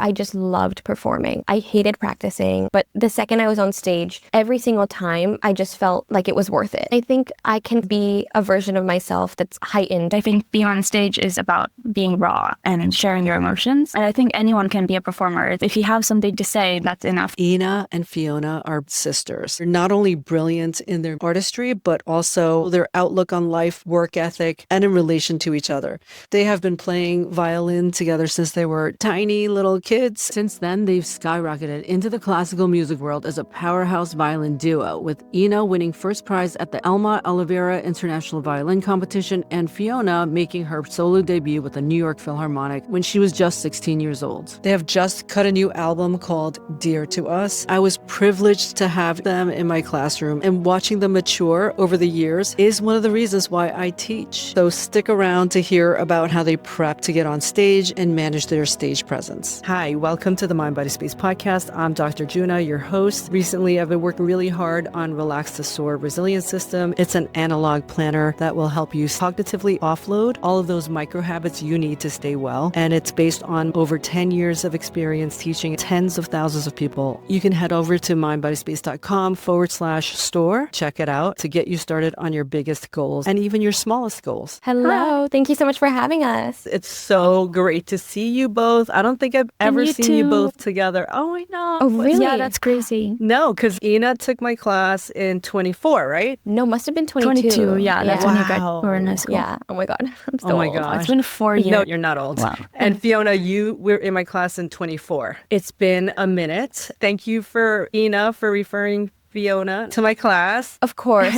I just loved performing. I hated practicing, but the second I was on stage, every single time, I just felt like it was worth it. I think I can be a version of myself that's heightened. I think being on stage is about being raw and sharing your emotions. And I think anyone can be a performer. If you have something to say, that's enough. Hina and Fiona are sisters. They're not only brilliant in their artistry, but also their outlook on life, work ethic, and in relation to each other. They have been playing violin together since they were tiny little kids. Since then, they've skyrocketed into the classical music world as a powerhouse violin duo, with Hina winning first prize at the Elmar Oliveira International Violin Competition and Fiona making her solo debut with the New York Philharmonic when she was just 16 years old. They have just cut a new album called Dear to Us. I was privileged to have them in my classroom, and watching them mature over the years is one of the reasons why I teach. So stick around to hear about how they prep to get on stage and manage their stage presence. Hi, welcome to the MindBodySpace podcast. I'm Dr. Juna, your host. Recently, I've been working really hard on RELAX to SOAR resilience system. It's an analog planner that will help you cognitively offload all of those micro habits you need to stay well. And it's based on over 10 years of experience teaching tens of thousands of people. You can head over to mindbodyspace.com/store. Check it out to get you started on your biggest goals and even your smallest goals. Hello. Thank you so much for having us. It's so great to see you both. I don't think I've ever seen you both together. Oh, I know. Oh, really? Yeah, that's crazy. No, because Hina took my class in 24, right? No, must have been 22. Yeah, that's when you were in high school. Yeah. Oh my God. I'm so Oh my old. gosh. It's been 4 years. No, you're not old. Wow. And Fiona, you were in my class in 24. It's been a minute. Thank you for Hina for referring Fiona to my class. Of course.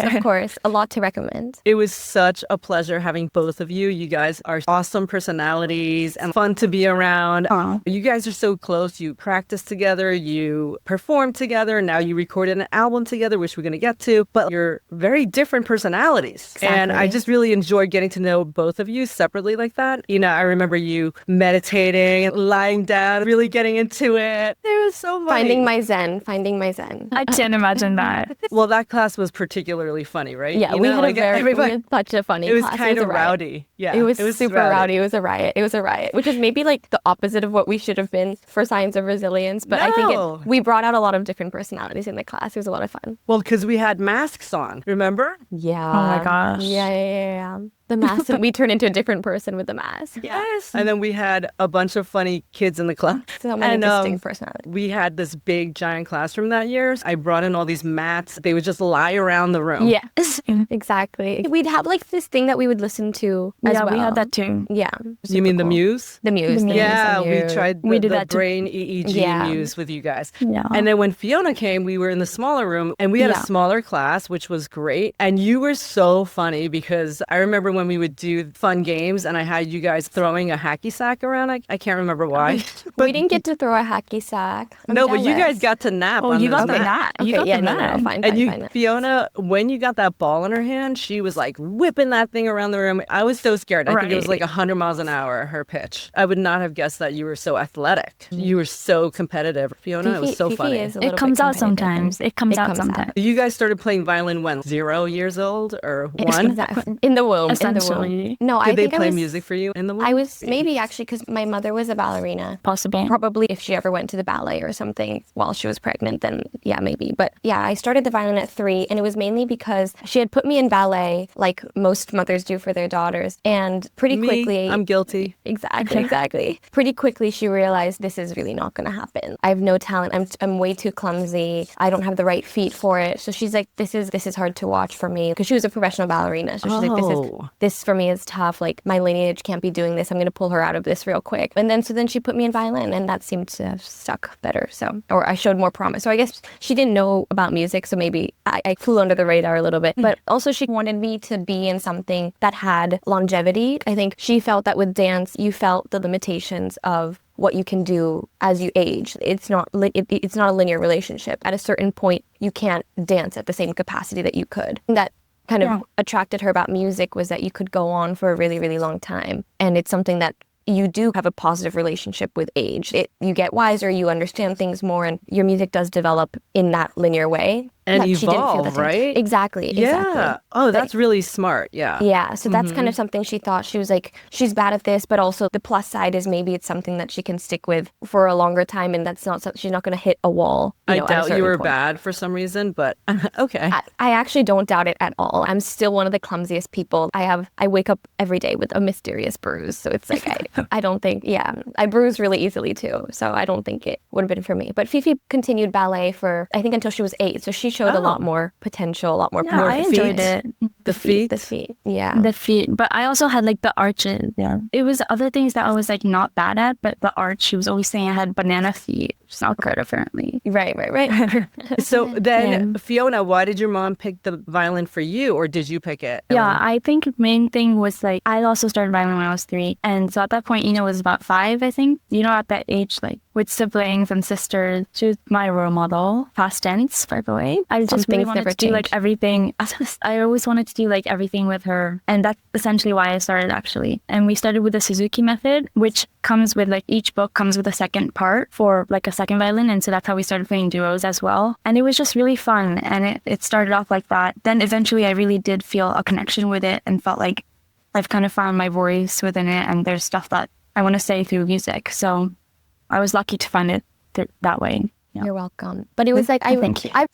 A lot to recommend. It was such a pleasure having both of you. You guys are awesome personalities and fun to be around. Aww. You guys are so close. You practice together, you perform together. Now you recorded an album together, which we're going to get to, but you're very different personalities. Exactly. And I just really enjoyed getting to know both of you separately like that. You know, I remember you meditating, lying down, really getting into it. It was so funny. Finding my zen. I can't imagine that. Well, that class was particularly funny, right? Yeah, we had such a funny class. It was class. kind of rowdy. Yeah, it was super rowdy. It was a riot, which is maybe like the opposite of what we should have been for Signs of Resilience. But I think we brought out a lot of different personalities in the class. It was a lot of fun. Well, because we had masks on, remember? Yeah. Oh my gosh. Yeah. The mask, and we turned into a different person with the mask. Yes. And then we had a bunch of funny kids in the class. So many distinct personalities. We had this big, giant classroom that year. I brought in all these mats. They would just lie around the room. Yes, exactly. We'd have like this thing that we would listen to as well. Yeah, we had that too. Yeah. You mean cool. The Muse? The Muse. Yeah, we tried the that brain EEG Muse with you guys. Yeah. And then when Fiona came, we were in the smaller room and we had a smaller class, which was great. And you were so funny because I remember when we would do fun games and I had you guys throwing a hacky sack around. I can't remember why. But we didn't get to throw a hacky sack. But you guys got to nap. Oh, you got the nap. Okay, fine. Fiona, when you got that ball in her hand, she was like whipping that thing around the room. I was so scared. I think it was like 100 miles an hour, her pitch. I would not have guessed that you were so athletic. You were so competitive. Fiona, it was so funny. It comes out sometimes. You guys started playing violin when? 0 years old or 1? Exactly. In the womb. Essentially. No, I think they play music for you in the womb? I was maybe actually because my mother was a ballerina. Possibly. Probably if she ever went to the ballet or something while she was pregnant, then yeah, maybe. But yeah, I started the violin at 3 and it was mainly because she had put me in ballet like most mothers do for their daughters. And pretty quickly... I'm guilty. Exactly. Pretty quickly she realized this is really not going to happen. I have no talent. I'm way too clumsy. I don't have the right feet for it. So she's like, this is hard to watch for me because she was a professional ballerina. So she's like, this for me is tough. Like my lineage can't be doing this. I'm going to pull her out of this real quick. And then she put me in violin and that seemed to have stuck better. Or I showed more promise. So I guess she didn't know about music. So maybe I flew under the radar a little bit. But also she wanted me to be in something that had longevity. I think she felt that with dance, you felt the limitations of what you can do as you age. It's not a linear relationship. At a certain point, you can't dance at the same capacity that you could. That kind of attracted her about music was that you could go on for a really, really long time. And it's something that you do have a positive relationship with age. You get wiser, you understand things more, and your music does develop in that linear way. And she didn't feel evolve, right? Exactly. Yeah. Oh, that's really smart. Yeah. Yeah. So that's kind of something she thought. She was like, she's bad at this, but also the plus side is maybe it's something that she can stick with for a longer time, and that's not she's not going to hit a wall. I doubt you were bad for some reason, but okay. I actually don't doubt it at all. I'm still one of the clumsiest people. I wake up every day with a mysterious bruise. So it's like, I don't think, I bruise really easily too. So I don't think it would have been for me. But Fifi continued ballet for, I think, until she was 8. So she showed a lot more potential, a lot more power. I enjoyed it. The feet? The feet, yeah. The feet. But I also had like the arches. Yeah. It was other things that I was like not bad at, but the arch, she was always saying I had banana feet, which is not good apparently. Right. So then, Fiona, why did your mom pick the violin for you, or did you pick it? Yeah, I think main thing was like, I also started violin when I was 3. And so at that point, was about 5, I think. At that age, like with siblings and sisters, she was my role model. Past tense, by the way. I just really wanted to do like everything. I always wanted to do like everything with her. And that's essentially why I started actually. And we started with the Suzuki method, which comes with like each book comes with a second part for like a second violin. And so that's how we started playing duos as well. And it was just really fun. And it started off like that. Then eventually I really did feel a connection with it and felt like I've kind of found my voice within it. And there's stuff that I want to say through music. So I was lucky to find it that way. Yeah. You're welcome. But it was like, I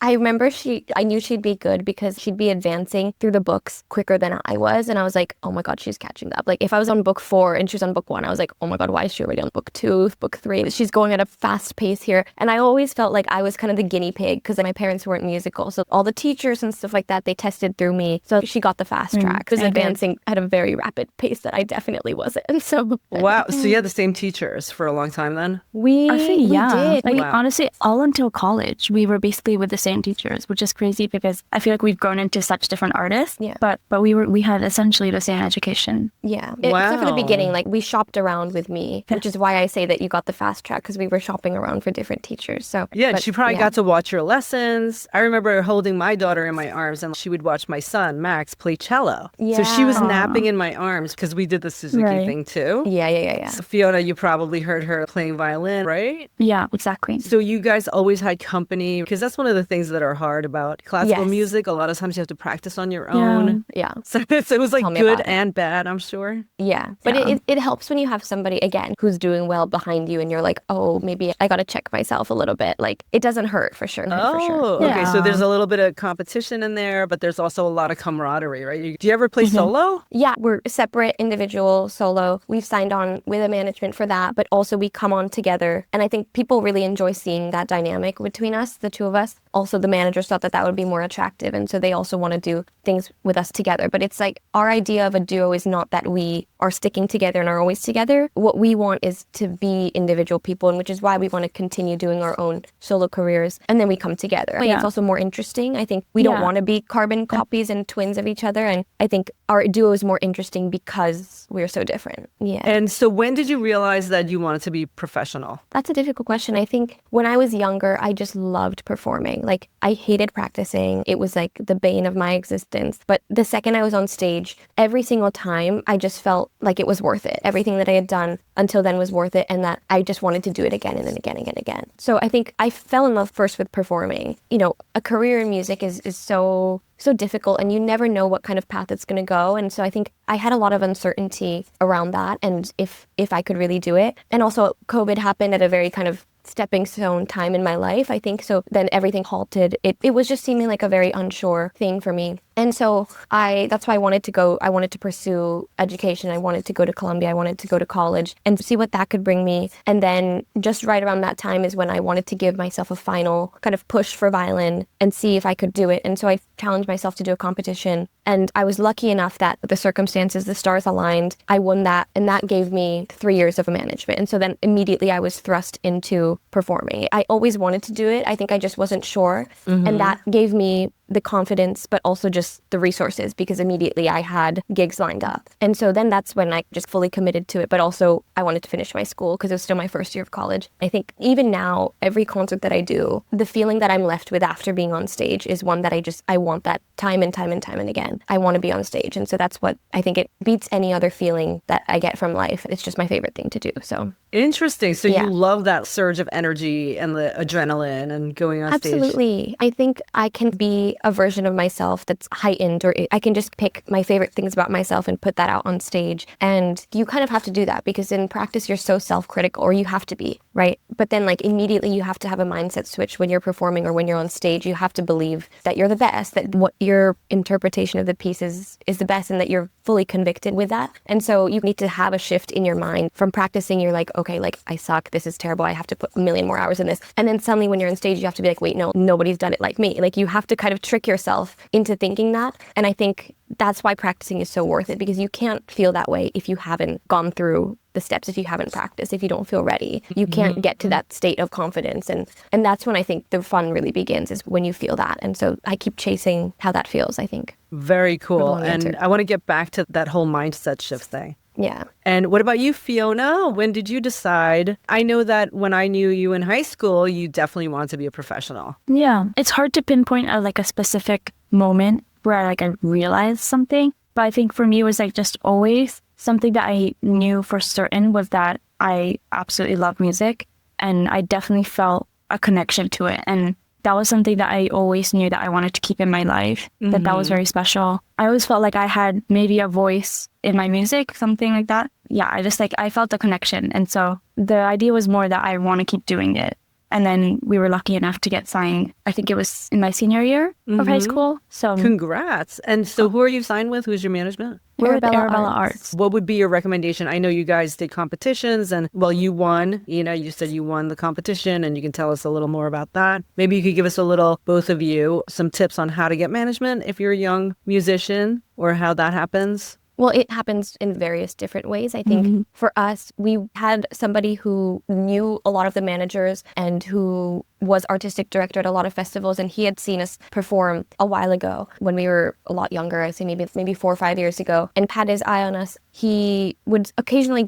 remember I knew she'd be good because she'd be advancing through the books quicker than I was. And I was like, oh my God, she's catching up. Like if I was on book 4 and she was on book 1, I was like, oh my God, why is she already on book 2, book 3? She's going at a fast pace here. And I always felt like I was kind of the guinea pig because my parents weren't musical. So all the teachers and stuff like that, they tested through me. So she got the fast track. Because advancing at a very rapid pace that I definitely wasn't. So wow. So you had the same teachers for a long time then? We did. Like honestly, all until college, we were basically with the same teachers, which is crazy because I feel like we've grown into such different artists. Yeah. But we had essentially the same education. Yeah. Except for the beginning, like we shopped around with me, which is why I say that you got the fast track because we were shopping around for different teachers. So yeah, she probably got to watch your lessons. I remember holding my daughter in my arms and she would watch my son, Max, play cello. Yeah. So she was napping in my arms because we did the Suzuki thing too. Yeah. So Fiona, you probably heard her playing violin, right? Yeah, exactly. So you guys always had company because that's one of the things that are hard about classical music. A lot of times you have to practice on your own. Yeah. So it was like good and bad, I'm sure. Yeah. But it helps when you have somebody, again, who's doing well behind you and you're like, oh, maybe I got to check myself a little bit. Like it doesn't hurt for sure. Okay. So there's a little bit of competition in there, but there's also a lot of camaraderie, right? Do you ever play solo? Yeah. We're separate, individual, solo. We've signed on with a management for that, but also we come on together. And I think people really enjoy seeing that dynamic between us, the two of us. Also, the managers thought that would be more attractive. And so they also want to do things with us together. But it's like our idea of a duo is not that we are sticking together and are always together. What we want is to be individual people, and which is why we want to continue doing our own solo careers. And then we come together. Yeah. It's also more interesting. I think we don't want to be carbon copies and twins of each other. And I think our duo is more interesting because we're so different. Yeah. And so when did you realize that you wanted to be professional? That's a difficult question. I think when I was younger, I just loved performing. Like I hated practicing. It was like the bane of my existence. But the second I was on stage, every single time, I just felt like it was worth it. Everything that I had done until then was worth it, and that I just wanted to do it again and then again and again. So I think I fell in love first with performing. A career in music is so difficult, and you never know what kind of path it's going to go. And so I think I had a lot of uncertainty around that, and if I could really do it. And also COVID happened at a very kind of stepping stone time in my life, I think. So then everything halted. It was just seeming like a very unsure thing for me. And so that's why I wanted to pursue education. I wanted to go to Columbia. I wanted to go to college and see what that could bring me. And then just right around that time is when I wanted to give myself a final kind of push for violin and see if I could do it. And so I challenged myself to do a competition. And I was lucky enough that the circumstances, the stars aligned. I won that, and that gave me 3 years of management. And so then immediately I was thrust into performing. I always wanted to do it. I think I just wasn't sure. And that gave me the confidence, but also just the resources, because immediately I had gigs lined up. And so then that's when I just fully committed to it. But also I wanted to finish my school because it was still my first year of college. I think even now, every concert that I do, the feeling that I'm left with after being on stage is one that I want that time and time and time and again. I want to be on stage. And so that's what I think it beats any other feeling that I get from life. It's just my favorite thing to do. So interesting. So yeah. You love that surge of energy and the adrenaline and going on stage. Absolutely. I think I can be a version of myself that's heightened, or I can just pick my favorite things about myself and put that out on stage. And you kind of have to do that because in practice, you're so self-critical, or you have to be, right? But then like immediately you have to have a mindset switch when you're performing or when you're on stage. You have to believe that you're the best, that what your interpretation of the piece is the best, and that you're fully convicted with that. And so you need to have a shift in your mind. From practicing, you're like, okay, like I suck, this is terrible, I have to put a million more hours in this. And then suddenly when you're on stage, you have to be like, wait, no, nobody's done it like me. Like you have to kind of trick yourself into thinking that. And I think that's why practicing is so worth it, because you can't feel that way if you haven't gone through the steps, if you haven't practiced, if you don't feel ready. You can't get to that state of confidence. And that's when I think the fun really begins, is when you feel that. And so I keep chasing how that feels, I think. Very cool. And I want to get back to that whole mindset shift thing. Yeah. And what about you, Fiona? When did you decide? I know that when I knew you in high school, you definitely wanted to be a professional. Yeah. It's hard to pinpoint a specific moment where I realized something. But I think for me, it was just always something that I knew for certain was that I absolutely love music. And I definitely felt a connection to it. And that was something that I always knew that I wanted to keep in my life, that was very special. I always felt like I had maybe a voice in my music, something like that. Yeah, I felt a connection. And so the idea was more that I want to keep doing it. And then we were lucky enough to get signed. I think it was in my senior year of high school. So congrats. And so who are you signed with? Who's your management? We're with Arabella Arts. What would be your recommendation? I know you guys did competitions and, well, you won. You said you won the competition, and you can tell us a little more about that. Maybe you could give us a little, both of you, some tips on how to get management if you're a young musician, or how that happens. Well, it happens in various different ways. I think for us, we had somebody who knew a lot of the managers and who was artistic director at a lot of festivals, and he had seen us perform a while ago when we were a lot younger. I say maybe 4 or 5 years ago, and had his eye on us. He would occasionally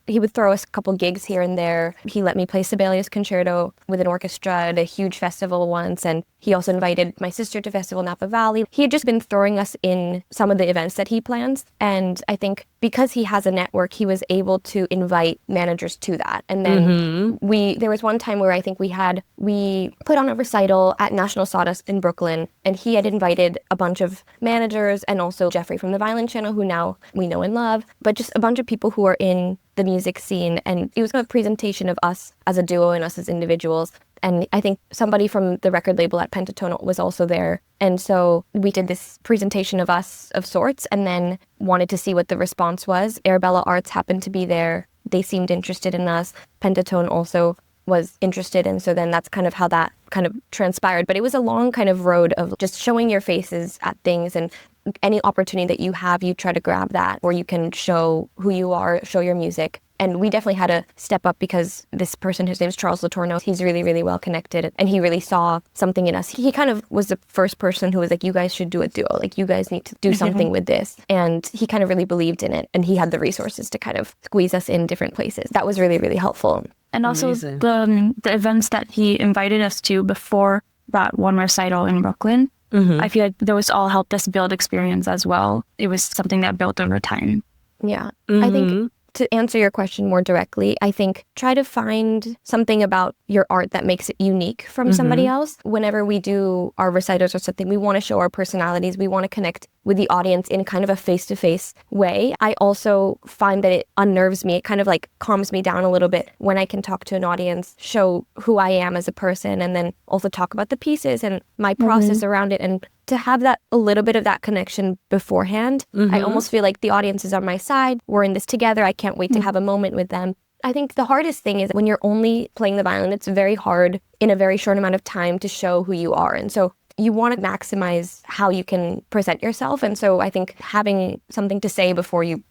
he would throw us a couple gigs here and there. He let me play Sibelius Concerto with an orchestra at a huge festival once, and he also invited my sister to Festival Napa Valley. He had just been throwing us in some of the events that he plans, and I think because he has a network, he was able to invite managers to that. And then there was one time where I think we put on a recital at National Sawdust in Brooklyn, and he had invited a bunch of managers, and also Jeffrey from the Violin Channel, who now we know and love, but just a bunch of people who are in the music scene. And it was a presentation of us as a duo and us as individuals. And I think somebody from the record label at Pentatone was also there. And so we did this presentation of us of sorts, and then wanted to see what the response was. Arabella Arts happened to be there. They seemed interested in us. Pentatone also was interested. And so then that's kind of how that kind of transpired. But it was a long kind of road of just showing your faces at things, and any opportunity that you have, you try to grab that, or you can show who you are, show your music. And we definitely had to step up, because this person, his name is Charles Letourneau, he's really, really well connected, and he really saw something in us. He kind of was the first person who was like, you guys should do a duo. Like, you guys need to do something with this. And he kind of really believed in it, and he had the resources to kind of squeeze us in different places. That was really, really helpful. And also the events that he invited us to before that one recital in Brooklyn, I feel like those all helped us build experience as well. It was something that built over time. Yeah. I think to answer your question more directly, I think try to find something about your art that makes it unique from somebody else. Whenever we do our recitals or something, we want to show our personalities. We want to connect with the audience in kind of a face-to-face way. I also find that it unnerves me. It kind of like calms me down a little bit when I can talk to an audience, show who I am as a person, and then also talk about the pieces and my process around it. And to have that a little bit of that connection beforehand, I almost feel like the audience is on my side. We're in this together. I can't wait to have a moment with them. I think the hardest thing is when you're only playing the violin, it's very hard in a very short amount of time to show who you are. And so you want to maximize how you can present yourself. And so I think having something to say before you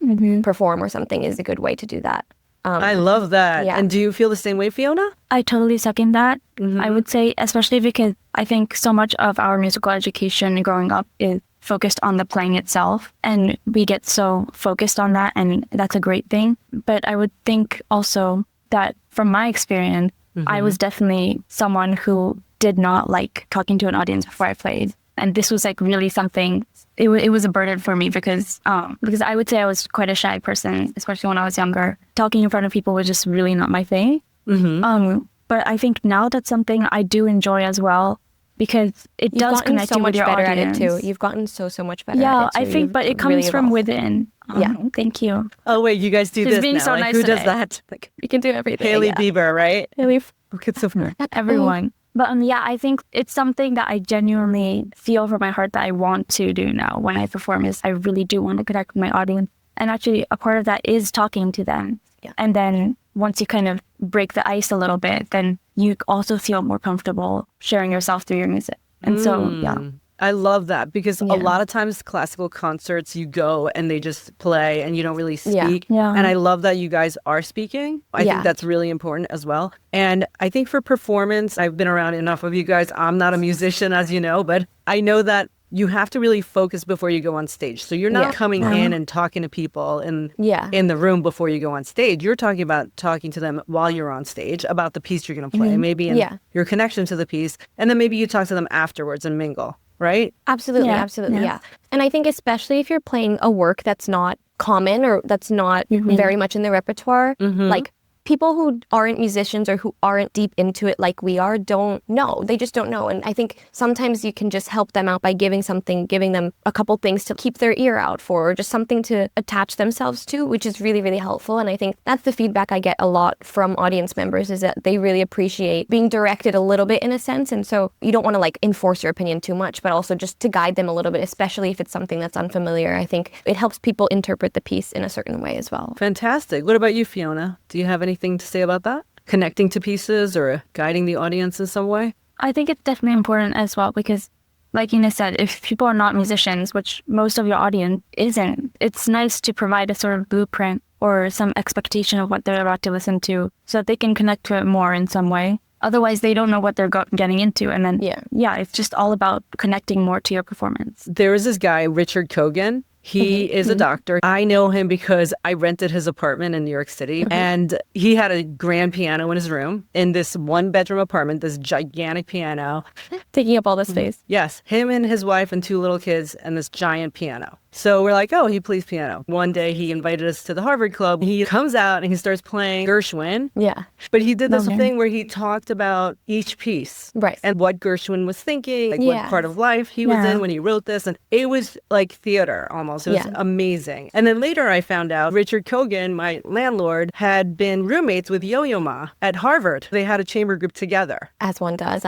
perform or something is a good way to do that. I love that. Yeah. And do you feel the same way, Fiona? I totally second that. I would say, especially because I think so much of our musical education growing up is focused on the playing itself, and we get so focused on that, and that's a great thing. But I would think also that from my experience, I was definitely someone who did not like talking to an audience before I played. And this was like really something, it was a burden for me because I would say I was quite a shy person, especially when I was younger. Talking in front of people was just really not my thing. But I think now that's something I do enjoy as well, because it does connect you with your audience. At it too. You've gotten so much better yeah, at it too. I think, but it comes really from evolved. within. Yeah. Thank you. Oh, wait, you guys do She's this being now. so Like, nice who does today. that? Like We can do everything. Hailey yeah. Bieber, right? Haley. Okay, so Everyone. But yeah, I think it's something that I genuinely feel from my heart that I want to do now when I perform is I really do want to connect with my audience. And actually a part of that is talking to them. Yeah. And then once you kind of break the ice a little bit, then you also feel more comfortable sharing yourself through your music. And so, yeah. I love that because a Yeah. lot of times classical concerts, you go and they just play and you don't really speak. Yeah. And I love that you guys are speaking. I Yeah. think that's really important as well. And I think for performance, I've been around enough of you guys. I'm not a musician, as you know, but I know that you have to really focus before you go on stage. So you're not Yeah. coming in and talking to people in Yeah. the room before you go on stage. You're talking to them while you're on stage about the piece you're going to play, maybe in Yeah. your connection to the piece. And then maybe you talk to them afterwards and mingle. Right? Absolutely, Yeah, absolutely, yeah. yeah. And I think especially if you're playing a work that's not common or that's not very much in the repertoire, like people who aren't musicians or who aren't deep into it like we are don't know. They just don't know. And I think sometimes you can just help them out by giving them a couple things to keep their ear out for, or just something to attach themselves to, which is really, really helpful. And I think that's the feedback I get a lot from audience members, is that they really appreciate being directed a little bit in a sense. And so you don't want to like enforce your opinion too much, but also just to guide them a little bit, especially if it's something that's unfamiliar. I think it helps people interpret the piece in a certain way as well. Fantastic. What about you, Fiona? Do you have anything to say about that? Connecting to pieces or guiding the audience in some way? I think it's definitely important as well because, like Hina said, if people are not musicians, which most of your audience isn't, it's nice to provide a sort of blueprint or some expectation of what they're about to listen to so that they can connect to it more in some way. Otherwise, they don't know what they're getting into. And then, it's just all about connecting more to your performance. There is this guy, Richard Kogan. He is a doctor. I know him because I rented his apartment in New York City, and he had a grand piano in his room in this one-bedroom apartment, this gigantic piano. Taking up all the space. Yes, him and his wife and 2 little kids and this giant piano. So we're like, oh, he plays piano. One day he invited us to the Harvard Club. He comes out and he starts playing Gershwin. Yeah. But he did this thing where he talked about each piece. Right. And what Gershwin was thinking, like what part of life he was in when he wrote this. And it was like theater almost. It was amazing. And then later I found out Richard Kogan, my landlord, had been roommates with Yo-Yo Ma at Harvard. They had a chamber group together. As one does.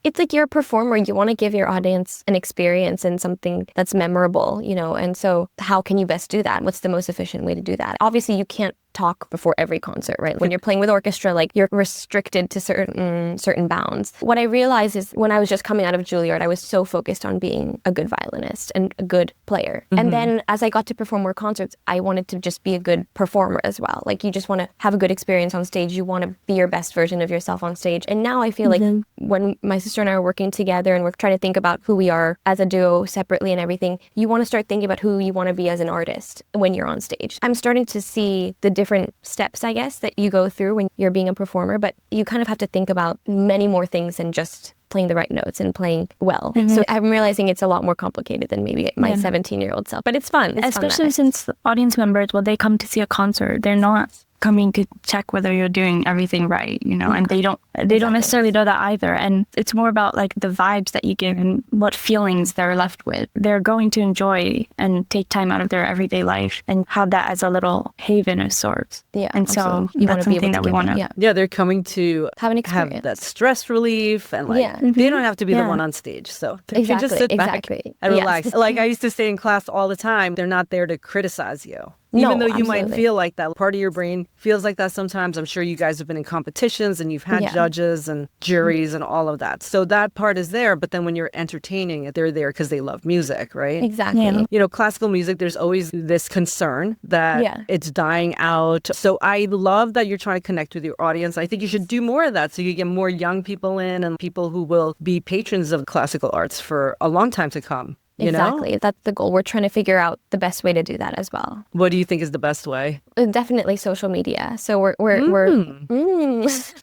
It's like you're a performer. You want to give your audience an experience and something that's memorable, you know, and so how can you best do that? What's the most efficient way to do that? Obviously, you can't talk before every concert, right? When you're playing with orchestra, like you're restricted to certain bounds. What I realized is when I was just coming out of Juilliard, I was so focused on being a good violinist and a good player. And then as I got to perform more concerts, I wanted to just be a good performer as well. Like you just want to have a good experience on stage. You want to be your best version of yourself on stage. And now I feel like when my sister and I are working together and we're trying to think about who we are as a duo separately and everything, you want to start thinking about who you want to be as an artist when you're on stage. I'm starting to see the different steps, I guess, that you go through when you're being a performer, but you kind of have to think about many more things than just playing the right notes and playing well. So I'm realizing it's a lot more complicated than maybe my 17-year-old self, but it's fun. Especially since audience members, when they come to see a concert, they're not coming to check whether you're doing everything right, you know, and they don't necessarily know that either. And it's more about like the vibes that you give and what feelings they're left with. They're going to enjoy and take time out of their everyday life and have that as a little haven of sorts. Yeah. And so you that's something that we want to. Yeah, they're coming to have an experience. Have that stress relief and like they don't have to be the one on stage. So they can just sit back and relax. Like I used to say in class all the time, they're not there to criticize you. Even though you might feel like that, part of your brain feels like that sometimes. I'm sure you guys have been in competitions and you've had judges and juries and all of that. So that part is there. But then when you're entertaining it, they're there because they love music, right? Exactly. Yeah. You know, classical music, there's always this concern that it's dying out. So I love that you're trying to connect with your audience. I think you should do more of that so you get more young people in and people who will be patrons of classical arts for a long time to come. You know? Exactly. That's the goal. We're trying to figure out the best way to do that as well. What do you think is the best way? Definitely social media. So we're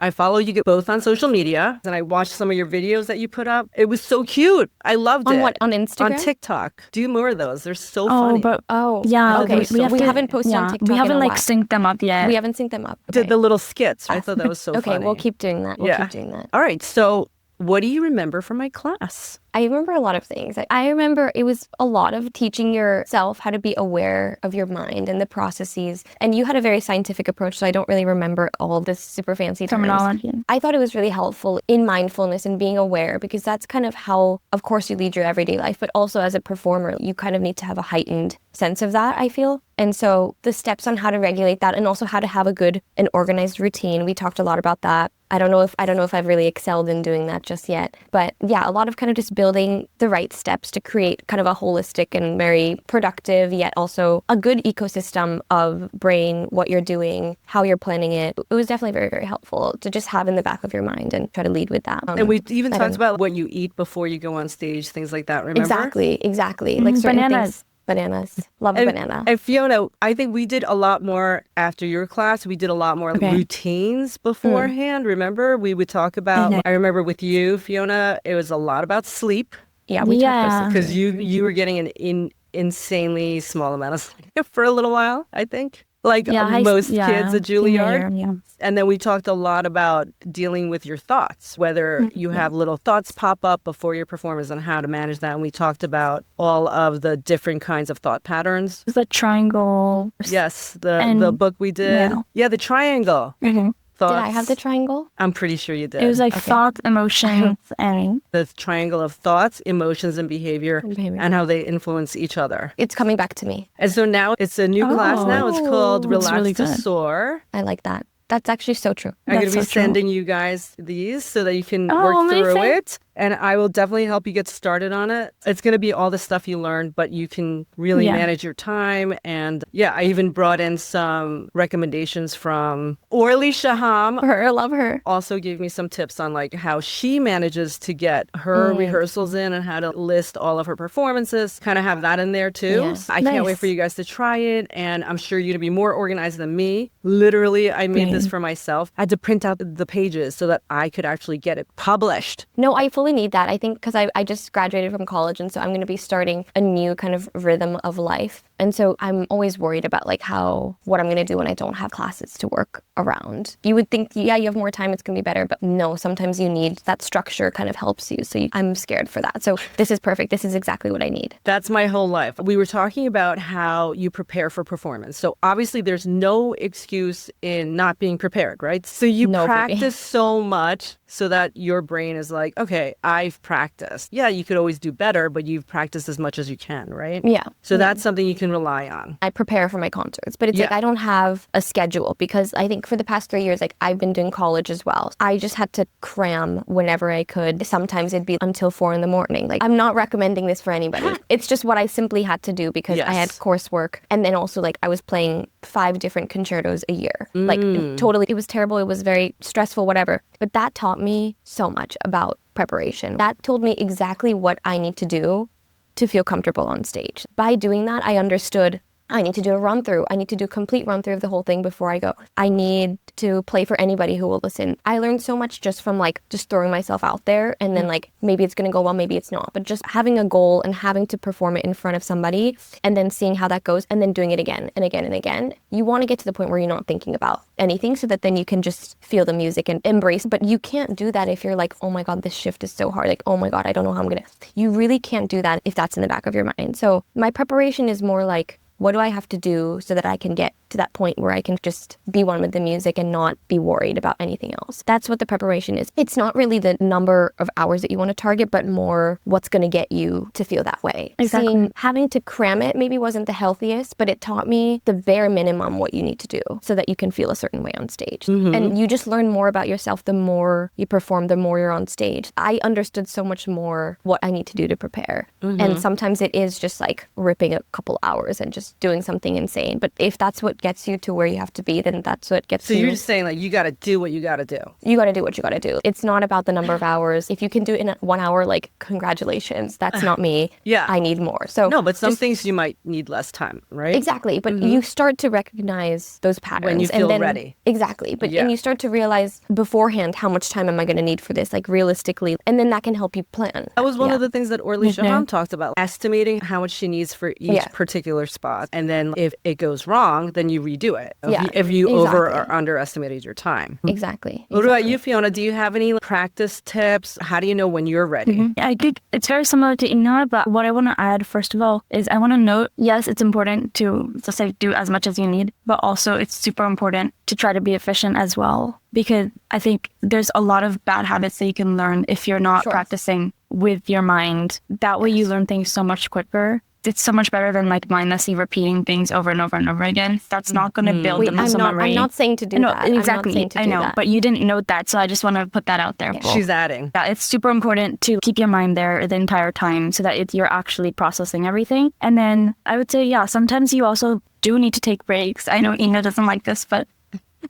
I follow you both on social media, and I watched some of your videos that you put up. It was so cute. I loved it. On what? On Instagram? On TikTok. Do more of those. They're so Oh, funny. but yeah. Okay. we We haven't posted on TikTok. We haven't in a like while. synced them up yet. We haven't synced them up. Did the little skits. I thought that was so funny. Okay, we'll keep doing that. We'll keep doing that. All right. So what do you remember from my class? I remember a lot of things. I remember it was a lot of teaching yourself how to be aware of your mind and the processes. And you had a very scientific approach, so I don't really remember all this super fancy terminology. I thought it was really helpful in mindfulness and being aware, because that's kind of how, of course, you lead your everyday life, but also as a performer, you kind of need to have a heightened sense of that, I feel. And so the steps on how to regulate that, and also how to have a good and organized routine, we talked a lot about that. I don't know if I've really excelled in doing that just yet, but yeah, a lot of kind of just building the right steps to create kind of a holistic and very productive, yet also a good ecosystem of brain, what you're doing, how you're planning it. It was definitely very, very helpful to just have in the back of your mind and try to lead with that. And we even talked about what you eat before you go on stage, things like that, remember? Exactly. Like certain Bananas. things. Bananas. Love a banana. And Fiona, I think we did a lot more after your class. We did a lot more routines beforehand. Remember? We would talk about, I remember with you, Fiona, it was a lot about sleep. Yeah, we talked Because you were getting an insanely small amount of sleep for a little while, I think. Like most kids at Juilliard. And then we talked a lot about dealing with your thoughts, whether you have little thoughts pop up before your performance and how to manage that. And we talked about all of the different kinds of thought patterns. The triangle. Yes, the book we did. Yeah, the triangle. Thoughts. Did I have the triangle? I'm pretty sure you did. It was like thought, emotions, and the triangle of thoughts, emotions, and behavior, and how they influence each other. It's coming back to me. And so now it's a new class now. It's called Relax to Soar. I like that. That's actually so true. I'm going to be sending you guys these so that you can work through it. And I will definitely help you get started on it. It's going to be all the stuff you learned, but you can really manage your time. And I even brought in some recommendations from Orly Shaham. I love her. Also gave me some tips on like how she manages to get her rehearsals in and how to list all of her performances. Kind of have that in there too. Yeah. I can't wait for you guys to try it. And I'm sure you're going to be more organized than me. Literally, I made this for myself. I had to print out the pages so that I could actually get it published. No, I fully need that. I think because I just graduated from college, and so I'm going to be starting a new kind of rhythm of life. And so I'm always worried about like what I'm going to do when I don't have classes to work around. You would think, you have more time, it's going to be better. But no, sometimes you need that structure kind of helps you. So I'm scared for that. So this is perfect. This is exactly what I need. That's my whole life. We were talking about how you prepare for performance. So obviously there's no excuse in not being prepared, right? So you practice so much so that your brain is like, okay, I've practiced. Yeah, you could always do better, but you've practiced as much as you can, right? Yeah. So that's something you can rely on. I prepare for my concerts, but it's like I don't have a schedule, because I think for the past 3 years, like I've been doing college as well. I just had to cram whenever I could. Sometimes it'd be until 4 a.m. Like, I'm not recommending this for anybody. It's just what I simply had to do because I had coursework. And then also like I was playing 5 different concertos a year. Like totally, it was terrible. It was very stressful, whatever. But that taught me so much about preparation. That told me exactly what I need to do to feel comfortable on stage. By doing that, I understood I need to do a run through. I need to do a complete run through of the whole thing before I go. I need to play for anybody who will listen. I learned so much just from like just throwing myself out there, and then like maybe it's going to go well, maybe it's not. But just having a goal and having to perform it in front of somebody and then seeing how that goes and then doing it again and again and again. You want to get to the point where you're not thinking about anything so that then you can just feel the music and embrace. But you can't do that if you're like, oh my God, this shift is so hard. Like, oh my God, I don't know how I'm going to. You really can't do that if that's in the back of your mind. So my preparation is more like, what do I have to do so that I can get to that point where I can just be one with the music and not be worried about anything else. That's what the preparation is. It's not really the number of hours that you want to target, but more what's going to get you to feel that way. Exactly. Having to cram it maybe wasn't the healthiest, but it taught me the bare minimum what you need to do so that you can feel a certain way on stage. And you just learn more about yourself the more you perform, the more you're on stage. I understood so much more what I need to do to prepare. And sometimes it is just like ripping a couple hours and just doing something insane. But if that's what gets you to where you have to be, then that's what gets you. So you're just saying like you got to do what you got to do. You got to do what you got to do. It's not about the number of hours. If you can do it in 1 hour, like congratulations. That's not me. Yeah. I need more. So no, but some things you might need less time, right? Exactly. But you start to recognize those patterns. When you feel ready. Exactly. But and you start to realize beforehand how much time am I going to need for this, like realistically. And then that can help you plan. That was one of the things that Orly Shaham talked about, estimating how much she needs for each particular spot. And then if it goes wrong, then you redo it. If you over or underestimated your time. Exactly. What about you, Fiona? Do you have any practice tips? How do you know when you're ready? I think it's very similar to Ina, but what I want to add, first of all, is I want to note, yes, it's important to just like do as much as you need, but also it's super important to try to be efficient as well. Because I think there's a lot of bad habits that you can learn if you're not practicing with your mind. That way you learn things so much quicker. It's so much better than like mindlessly repeating things over and over and over again. That's not going to build the muscle memory. I'm not saying to do that. Exactly. I know, but you didn't note that, so I just want to put that out there. Yeah. She's adding. Yeah, it's super important to keep your mind there the entire time so that you're actually processing everything. And then I would say, sometimes you also do need to take breaks. I know Ina doesn't like this, but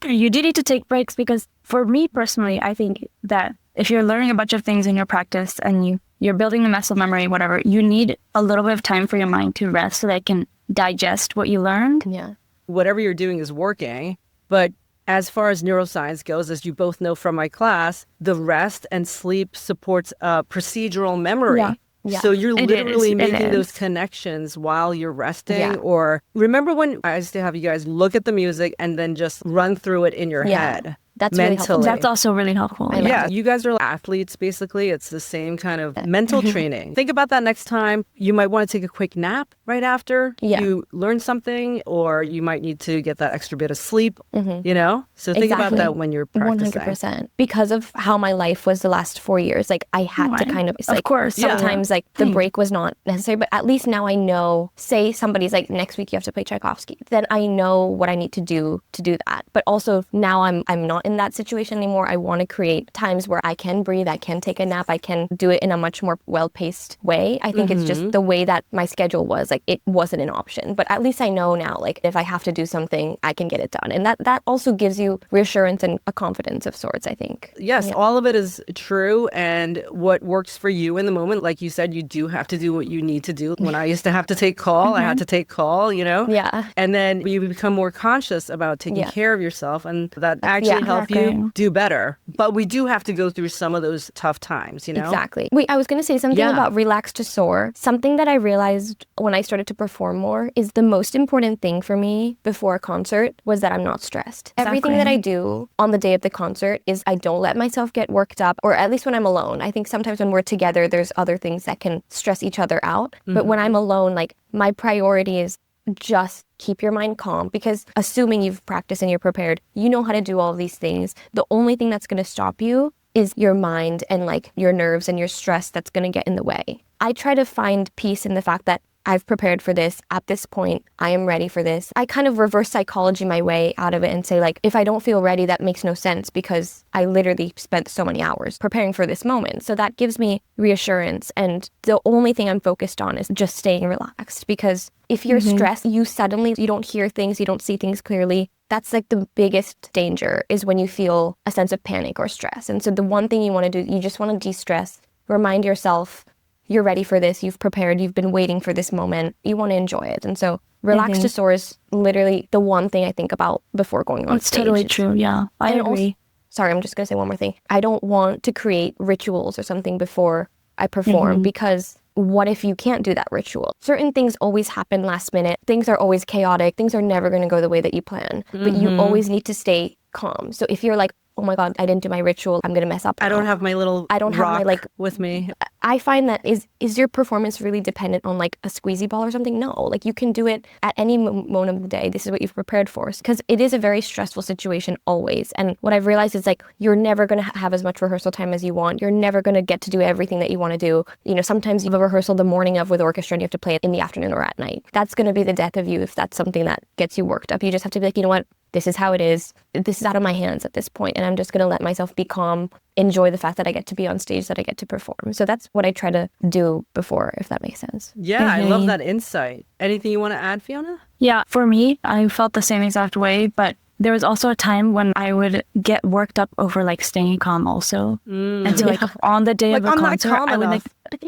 you do need to take breaks because for me personally, I think that if you're learning a bunch of things in your practice and you're building the muscle memory, whatever, you need a little bit of time for your mind to rest so that it can digest what you learned. Yeah. Whatever you're doing is working. But as far as neuroscience goes, as you both know from my class, the rest and sleep supports procedural memory. Yeah. So you're literally making those connections while you're resting. Or remember when I used to have you guys look at the music and then just run through it in your head. That's mentally. Really helpful. That's also really helpful. You guys are athletes, basically. It's the same kind of mental training. Think about that next time. You might want to take a quick nap right after you learn something, or you might need to get that extra bit of sleep, you know? So think about that when you're practicing. 100%. Because of how my life was the last 4 years, like I had to kind of, it's like, of course, sometimes like the break was not necessary, but at least now I know, say somebody's like, next week you have to play Tchaikovsky, then I know what I need to do that. But also now I'm not in that situation anymore. I want to create times where I can breathe, I can take a nap, I can do it in a much more well-paced way. I think it's just the way that my schedule was, like it wasn't an option. But at least I know now, like if I have to do something, I can get it done. And that also gives you reassurance and a confidence of sorts, I think. Yes, all of it is true. And what works for you in the moment, like you said, you do have to do what you need to do. When I used to have to take call, I had to take call, you know? Yeah. And then you become more conscious about taking care of yourself, and that actually helps you do better. But we do have to go through some of those tough times, you know? Exactly. Wait, I was going to say something about relax to soar. Something that I realized when I started to perform more is the most important thing for me before a concert was that I'm not stressed. Everything that I do on the day of the concert is I don't let myself get worked up, or at least when I'm alone. I think sometimes when we're together, there's other things that can stress each other out. But when I'm alone, like my priority is just keep your mind calm, because assuming you've practiced and you're prepared, you know how to do all of these things. The only thing that's going to stop you is your mind and like your nerves and your stress that's going to get in the way. I try to find peace in the fact that I've prepared for this. At this point, I am ready for this. I kind of reverse psychology my way out of it and say, like, if I don't feel ready, that makes no sense because I literally spent so many hours preparing for this moment. So that gives me reassurance. And the only thing I'm focused on is just staying relaxed, because if you're stressed, you don't hear things, you don't see things clearly. That's like the biggest danger, is when you feel a sense of panic or stress. And so the one thing you want to do, you just want to de-stress, remind yourself, you're ready for this, you've prepared, you've been waiting for this moment, you want to enjoy it. And so relax to soar is literally the one thing I think about before going on stage. It's totally true, yeah. I agree. Sorry, I'm just going to say one more thing. I don't want to create rituals or something before I perform, because what if you can't do that ritual? Certain things always happen last minute. Things are always chaotic. Things are never going to go the way that you plan. But you always need to stay calm. So if you're like, oh my God, I didn't do my ritual, I'm going to mess up. I don't have my little rock with me. I find that is your performance really dependent on like a squeezy ball or something? No, like you can do it at any moment of the day. This is what you've prepared for, because it is a very stressful situation always. And what I've realized is like you're never going to have as much rehearsal time as you want. You're never going to get to do everything that you want to do. You know, sometimes you have a rehearsal the morning of with orchestra and you have to play it in the afternoon or at night. That's going to be the death of you if that's something that gets you worked up. You just have to be like, you know what? This is how it is. This is out of my hands at this point, and I'm just going to let myself be calm, enjoy the fact that I get to be on stage, that I get to perform. So that's what I try to do before, if that makes sense. Yeah, I love that insight. Anything you want to add, Fiona? Yeah, for me, I felt the same exact way, but there was also a time when I would get worked up over like staying calm also. And so like on the day of a concert,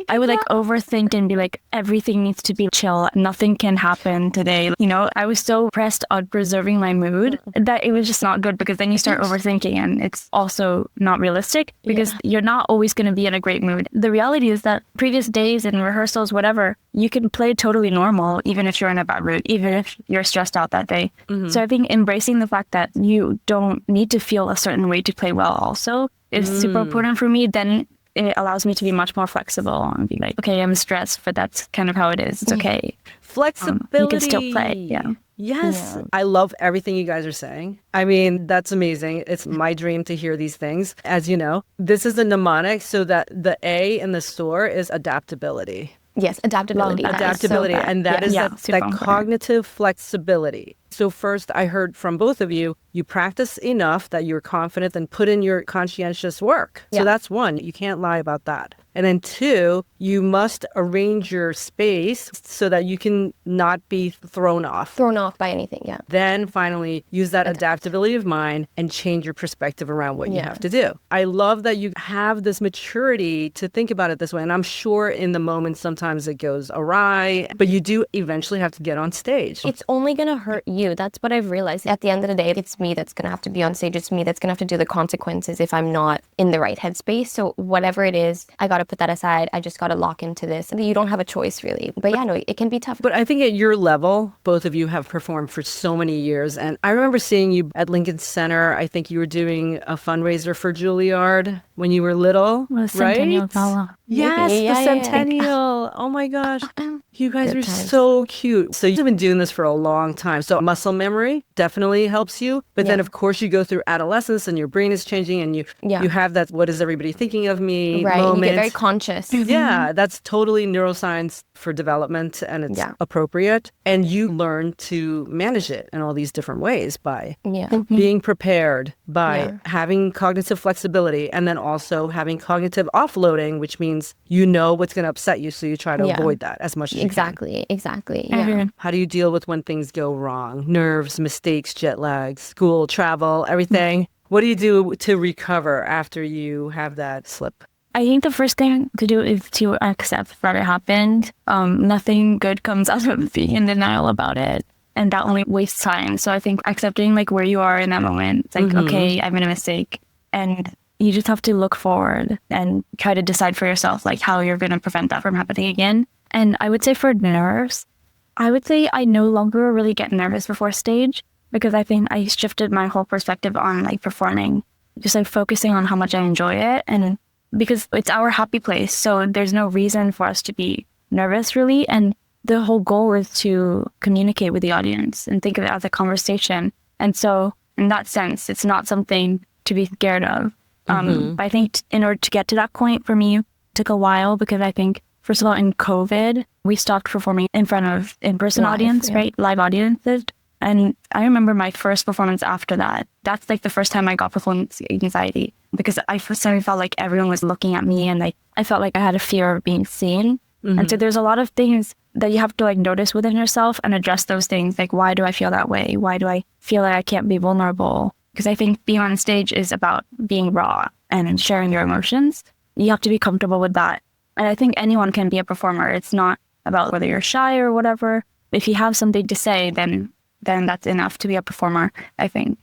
I would like overthink and be like, everything needs to be chill. Nothing can happen today. You know, I was so pressed on preserving my mood that it was just not good, because then you start overthinking and it's also not realistic, because you're not always going to be in a great mood. The reality is that previous days and rehearsals, whatever, you can play totally normal, even if you're in a bad mood, even if you're stressed out that day. So I think embracing the fact that you don't need to feel a certain way to play well also is super important for me. Then it allows me to be much more flexible and be like, okay, I'm stressed, but that's kind of how it is. It's okay. Flexibility. You can still play. Yeah. Yes. Yeah. I love everything you guys are saying. I mean, that's amazing. It's my dream to hear these things. As you know, this is a mnemonic, so that the A in the SOAR is adaptability. Yes, adaptability. Adaptability. So and that is that cognitive flexibility. So first, I heard from both of you, you practice enough that you're confident and put in your conscientious work. So that's one. You can't lie about that. And then two, you must arrange your space so that you can not be thrown off. Thrown off by anything, yeah. Then finally, use that adaptability of mind and change your perspective around what you have to do. I love that you have this maturity to think about it this way. And I'm sure in the moment, sometimes it goes awry, but you do eventually have to get on stage. It's only going to hurt you. That's what I've realized. At the end of the day, it's me that's going to have to be on stage. It's me that's going to have to do the consequences if I'm not in the right headspace. So whatever it is, I got to put that aside. I just got to lock into this. I mean, you don't have a choice really. But yeah, no, it can be tough. But I think at your level, both of you have performed for so many years. And I remember seeing you at Lincoln Center. I think you were doing a fundraiser for Juilliard when you were little, right? Yes, the Centennial. Oh my gosh. You guys are so cute. So you've been doing this for a long time. So muscle memory definitely helps you. But then, of course, you go through adolescence and your brain is changing and you have that, what is everybody thinking of me moment. You get very conscious. Yeah, that's totally neuroscience for development, and it's appropriate. And you learn to manage it in all these different ways by being prepared, by having cognitive flexibility, and then also having cognitive offloading, which means you know what's going to upset you, so you try to avoid that as much as you can. Exactly. Yeah. How do you deal with when things go wrong? Nerves, mistakes, jet lag, school, travel, everything. What do you do to recover after you have that slip? I think the first thing to do is to accept that it happened. Nothing good comes out of being in denial about it. And that only wastes time. So I think accepting like where you are in that moment, it's like, okay, I made a mistake. And you just have to look forward and try to decide for yourself, like how you're going to prevent that from happening again. And I would say for nerves, I would say I no longer really get nervous before stage, because I think I shifted my whole perspective on like performing, just like focusing on how much I enjoy it. And because it's our happy place, so there's no reason for us to be nervous really. And the whole goal is to communicate with the audience and think of it as a conversation. And so in that sense, it's not something to be scared of. But I think in order to get to that point for me, it took a while, because I think, first of all, in COVID, we stopped performing in front of in-person audience, right? Live audiences. And I remember my first performance after that. That's like the first time I got performance anxiety, because I suddenly felt like everyone was looking at me, and like I felt like I had a fear of being seen. And so there's a lot of things that you have to like notice within yourself and address those things. Like, why do I feel that way? Why do I feel like I can't be vulnerable? Because I think being on stage is about being raw and sharing your emotions. You have to be comfortable with that. And I think anyone can be a performer. It's not about whether you're shy or whatever. If you have something to say, then that's enough to be a performer, I think.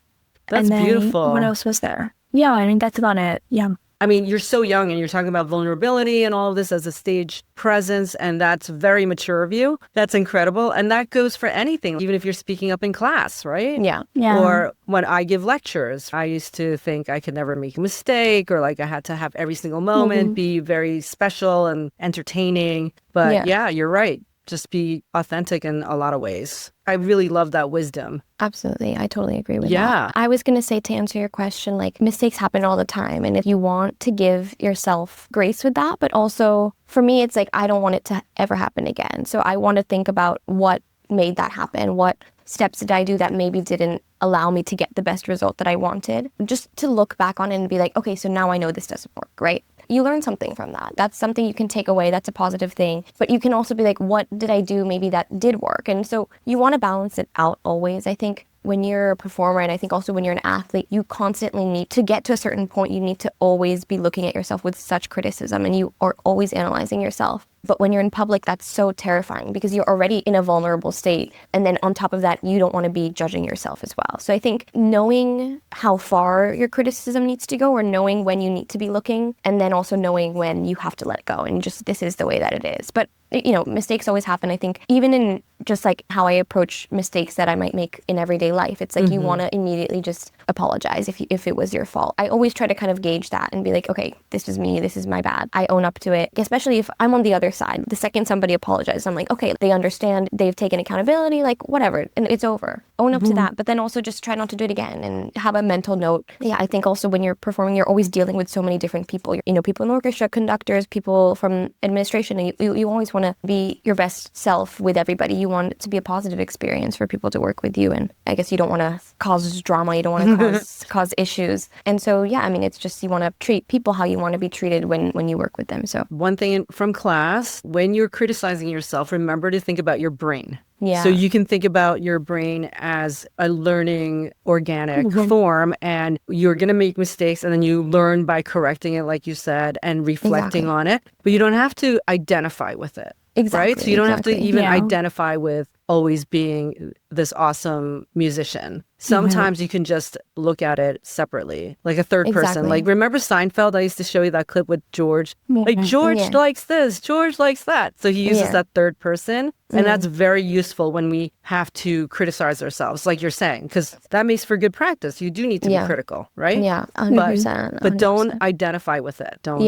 That's beautiful. What else was there? Yeah, I mean, that's about it. Yeah. I mean, you're so young and you're talking about vulnerability and all of this as a stage presence, and that's very mature of you. That's incredible. And that goes for anything, even if you're speaking up in class, right? Yeah. Or when I give lectures, I used to think I could never make a mistake, or like I had to have every single moment be very special and entertaining. But yeah, you're right. Just be authentic in a lot of ways. I really love that wisdom. Absolutely. I totally agree with that. I was going to say, to answer your question, like, mistakes happen all the time. And if you want to give yourself grace with that, but also for me, it's like, I don't want it to ever happen again. So I want to think about what made that happen. What steps did I do that maybe didn't allow me to get the best result that I wanted? Just to look back on it and be like, okay, so now I know this doesn't work, right? You learn something from that. That's something you can take away. That's a positive thing. But you can also be like, what did I do maybe that did work? And so you want to balance it out always. I think when you're a performer, and I think also when you're an athlete, you constantly need to get to a certain point. You need to always be looking at yourself with such criticism, and you are always analyzing yourself. But when you're in public, that's so terrifying because you're already in a vulnerable state. And then on top of that, you don't want to be judging yourself as well. So I think knowing how far your criticism needs to go, or knowing when you need to be looking, and then also knowing when you have to let it go and just, this is the way that it is. But you know, mistakes always happen. I think even in just like how I approach mistakes that I might make in everyday life, it's like you want to immediately just apologize if it was your fault. I always try to kind of gauge that and be like, okay, this is me, this is my bad. I own up to it, especially if I'm on the other side. The second somebody apologizes, I'm like, okay, they understand, they've taken accountability, like whatever, and it's over. Own up to that, but then also just try not to do it again and have a mental note. Yeah, I think also when you're performing, you're always dealing with so many different people. You know, people in the orchestra, conductors, people from administration, and you always want to be your best self with everybody. You want it to be a positive experience for people to work with you, and I guess you don't want to cause drama, you don't want to cause issues. And so yeah, I mean, it's just, you want to treat people how you want to be treated when you work with them. So one thing from class, when you're criticizing yourself, remember to think about your brain. Yeah. So you can think about your brain as a learning organic form, and you're going to make mistakes, and then you learn by correcting it, like you said, and reflecting on it. But you don't have to identify with it. Exactly. Right? So you don't have to even identify with always being this awesome musician. Sometimes you can just look at it separately, like a third person. Like, remember Seinfeld? I used to show you that clip with George. Like, George likes this, George likes that. So he uses that third person. And that's very useful when we have to criticize ourselves, like you're saying, because that makes for good practice. You do need to be critical, right? Yeah, 100%. But don't identify with it. Don't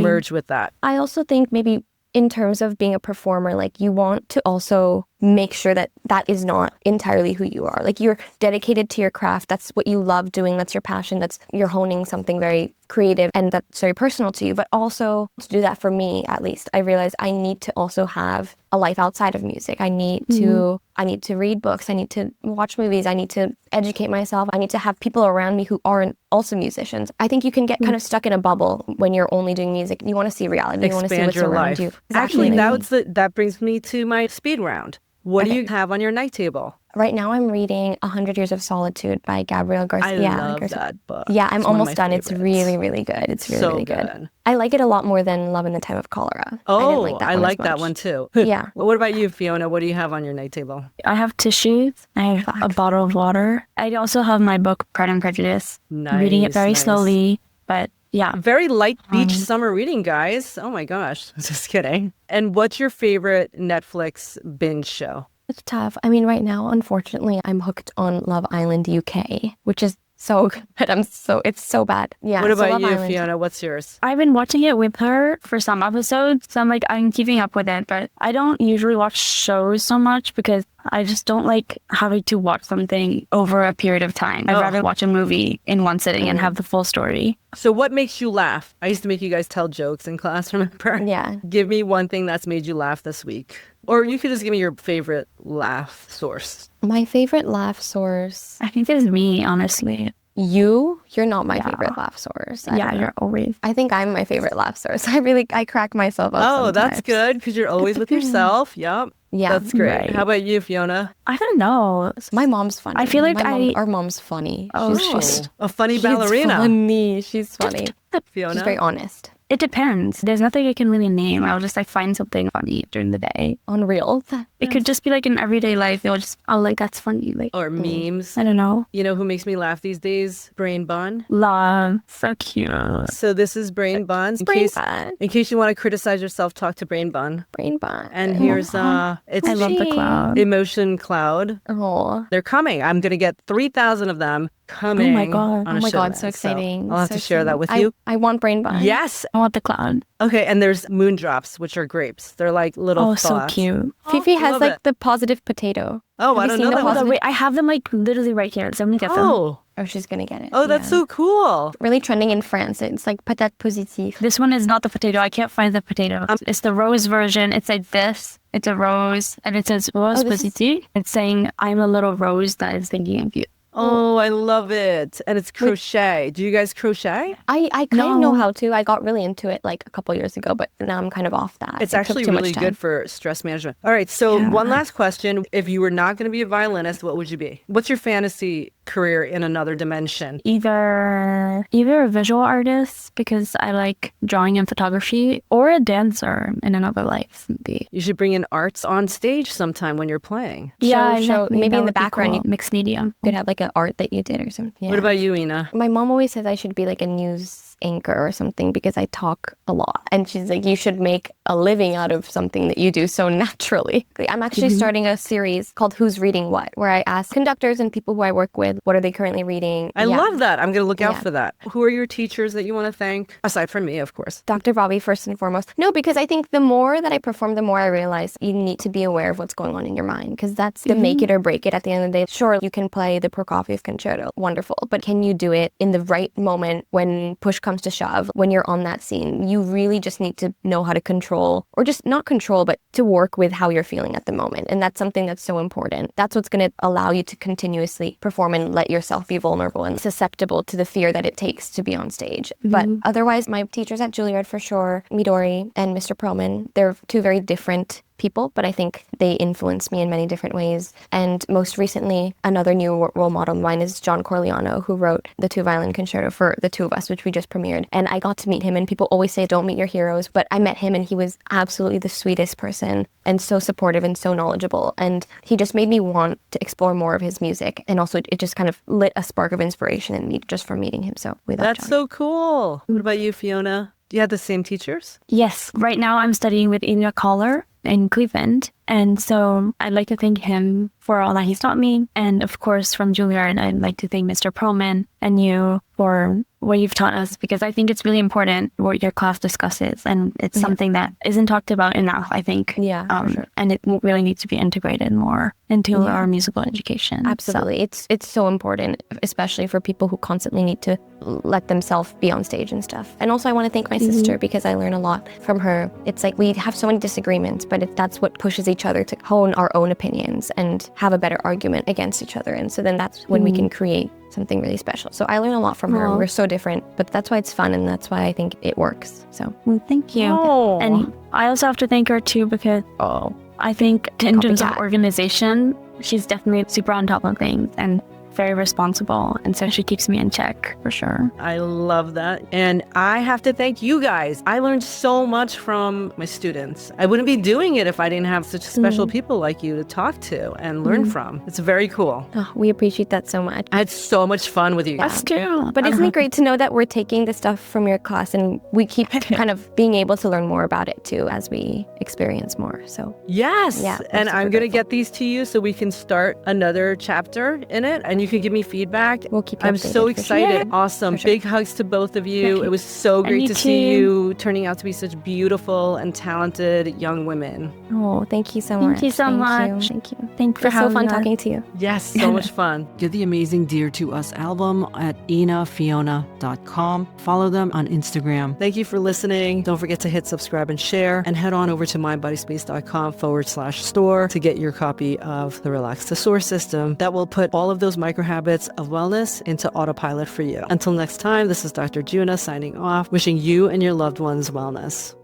merge with that. I also think maybe in terms of being a performer, like, you want to also make sure that that is not entirely who you are. Like, you're dedicated to your craft. That's what you love doing. That's your passion. You're honing something very creative, and that's very personal to you. But also, to do that, for me at least, I realized I need to also have a life outside of music. I need to read books. I need to watch movies. I need to educate myself. I need to have people around me who aren't also musicians. I think you can get kind of stuck in a bubble when you're only doing music. You want to see reality. You want to see what's around you. Exactly. Actually, that brings me to my speed round. What do you have on your night table? Right now I'm reading 100 Years of Solitude by Gabriel Garcia. I love that book. Yeah, I'm almost done. It's really, really good. It's really, really good. I like it a lot more than Love in the Time of Cholera. Oh, I like that one too. Yeah. What about you, Fiona? What do you have on your night table? I have tissues. I have a bottle of water. I also have my book, Pride and Prejudice. Nice. Reading it very slowly, but yeah. Very light beach summer reading, guys. Oh my gosh. Just kidding. And what's your favorite Netflix binge show? It's tough. I mean, right now, unfortunately, I'm hooked on Love Island UK, which is so good. It's so bad. Yeah. What about you, Fiona? What's yours? I've been watching it with her for some episodes, so I'm keeping up with it, but I don't usually watch shows so much because I just don't like having to watch something over a period of time. I'd rather watch a movie in one sitting and have the full story. So what makes you laugh? I used to make you guys tell jokes in class, remember? Yeah. Give me one thing that's made you laugh this week. Or you could just give me your favorite laugh source. My favorite laugh source? I think it's me, honestly. You're not my favorite laugh source. You're always. I think I'm my favorite laugh source. I crack myself up sometimes. That's good, because you're always with yourself. Yep. Yeah. That's great. Right. How about you, Fiona? I don't know. My mom's funny. I feel like our mom's funny. She's a funny ballerina. She's funny. Fiona? She's very honest. It depends. There's nothing I can really name. I'll just find something funny during the day. On Reels? It could just be like in everyday life. They'll just, oh, like, that's funny. Like, Or memes. I don't know. You know who makes me laugh these days? Brain Bun. Love. So cute. So this is Brain Bun. In case you want to criticize yourself, talk to Brain Bun. Brain bun. And here's it's I love the cloud. Emotion Cloud. Oh. They're coming. I'm gonna get 3,000 of them coming. Oh my God. On a Oh my show God, note. so exciting. I'll have So to share that with exciting. you. I want brain bun. Yes. I want the cloud. Okay, and there's moondrops, which are grapes. They're like little Oh, so thoughts. cute. Fifi has love like it. the positive potato. Oh, I Have you don't seen know the that. positive- Wait, I have them like literally right here. So I'm gonna get them. Oh, Oh, she's gonna get it. oh, that's Yeah. so cool. Really trending in France. It's like patate positive. This one is not the potato. I can't find the potato. It's the rose version. It's like this. It's a rose, and it says rose this is- positive. It's saying, I'm a little rose that is thinking of you. Oh, I love it. And it's crochet. Do you guys crochet? I kind of know how to. I got really into it like a couple years ago, but now I'm kind of off that. It's It took actually too much really time. good for stress management. All right, so one last question. If you were not going to be a violinist, what would you be? What's your fantasy career in another dimension? Either a visual artist, because I like drawing and photography, or a dancer in another life. Maybe. You should bring in arts on stage sometime when you're playing. Show, exactly. maybe That in the would be background cool. Mixed media. you could have like an art that you did or something. Yeah. What about you, Ina? My mom always says I should be like a news anchor or something because I talk a lot. And she's like, you should make a living out of something that you do so naturally. I'm actually starting a series called Who's Reading What, where I ask conductors and people who I work with, what are they currently reading? I love that. I'm going to look out Yeah. for that. Who are your teachers that you want to thank? Aside from me, of course. Dr. Bobby, first and foremost. No, because I think the more that I perform, the more I realize you need to be aware of what's going on in your mind, because that's the make it or break it at the end of the day. Sure, you can play the Prokofiev concerto, wonderful, but can you do it in the right moment when push comes to shove, when you're on that scene? You really just need to know how to control, or just not control, but to work with how you're feeling at the moment. And that's something that's so important. That's what's going to allow you to continuously perform and let yourself be vulnerable and susceptible to the fear that it takes to be on stage. But otherwise, my teachers at Juilliard, for sure, Midori and Mr. Perlman, they're two very different people, but I think they influenced me in many different ways. And most recently, another new role model of mine is John Corigliano, who wrote the 2 violin concerto for the two of us, which we just premiered. And I got to meet him, and people always say, don't meet your heroes, but I met him and he was absolutely the sweetest person and so supportive and so knowledgeable. And he just made me want to explore more of his music. And also it just kind of lit a spark of inspiration in me just from meeting him. So without That's John. so cool. What about you, Fiona? Do you have the same teachers? Yes. Right now I'm studying with Itzhak Perlman in Cleveland. And so I'd like to thank him for all that he's taught me. And of course, from Juilliard, I'd like to thank Mr. Perlman and you for what you've taught us, because I think it's really important what your class discusses. And it's something that isn't talked about enough, I think. Yeah, for sure. And it really needs to be integrated more into our musical education. Absolutely. It's so important, especially for people who constantly need to let themselves be on stage and stuff. And also I want to thank my sister, because I learn a lot from her. It's like we have so many disagreements, but that's what pushes each other to hone our own opinions and have a better argument against each other. And so then that's when we can create something really special. So I learn a lot from her. We're so different, but that's why it's fun, and that's why I think it works. So Thank you. Oh. And I also have to thank her too, because I think in terms of Copycat. organization, she's definitely super on top of things and very responsible. And so she keeps me in check for sure. I love that. And I have to thank you guys. I learned so much from my students. I wouldn't be doing it if I didn't have such special people like you to talk to and learn from. It's very cool. we appreciate that so much. I had so much fun with you guys. That's true. But isn't it great to know that we're taking the stuff from your class and we keep kind of being able to learn more about it too as we experience more. So Yes. Yeah, and I'm I'm super going to get these to you so we can start another chapter in it, and you can give me feedback. We'll keep you I'm updated, so for sure. excited. Awesome. For sure. Big hugs to both of you. It was so great you to see too. you turning out to be such beautiful and talented young women. Oh, thank you so much. Thank you so much. Thank you. Thank you for It was so having fun us. talking to you. Yes, so much fun. Get the amazing Dear to Us album at inafiona.com. Follow them on Instagram. Thank you for listening. Don't forget to hit subscribe and share, and head on over to mindbodyspace.com/store to get your copy of the Relax to Soar system that will put all of those micro habits of wellness into autopilot for you. Until next time, this is Dr. Juna signing off, wishing you and your loved ones wellness.